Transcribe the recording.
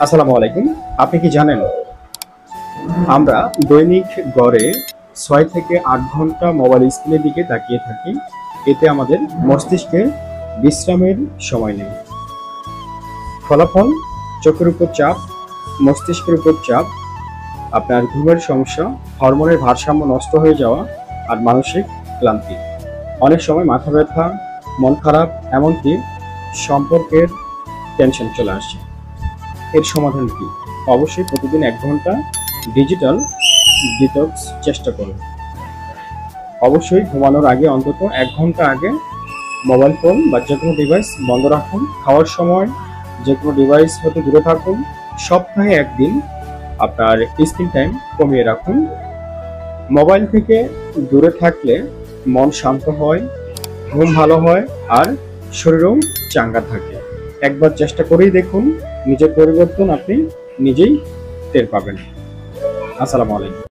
আসসালামু আলাইকুম। আপনি কি জানেন আমরা দৈনিক গড়ে ৬ থেকে ৮ ঘন্টা মোবাইল স্ক্রিনের দিকে তাকিয়ে থাকি। এতে আমাদের মস্তিষ্কে বিশ্রামের সময় নেই। ফলাফল চোখের উপর চাপ, মস্তিষ্কের উপর চাপ, আপনার ঘুমের সমস্যা, হরমোনের ভারসাম্য নষ্ট হয়ে যাওয়া আর মানসিক ক্লান্তি। অনেক সময় মাথা ব্যথা, মন খারাপ, এমনকি সম্পর্কের টেনশন চলে আসে। এর সমাধান কি? অবশ্যই প্রতিদিন ১ ঘন্টা ডিজিটাল ডিটক্স চেষ্টা করুন। অবশ্যই ঘুমানোর আগে অন্তত ১ ঘন্টা আগে মোবাইল ফোন বা যে কোনো ডিভাইস বন্ধ রাখুন। খাওয়ার সময় যে কোনো ডিভাইস হতে দূরে থাকুন। সপ্তাহে ১ দিন আপনার স্ক্রিন টাইম কমিয়ে রাখুন। মোবাইল থেকে দূরে থাকলে মন শান্ত হয়, ঘুম ভালো হয় আর শরীরও চাঙ্গা থাকে। একবার চেষ্টা করেই দেখুন, নিজের পরিবর্তন আপনি নিজেই টের পাবেন। আসসালামু আলাইকুম।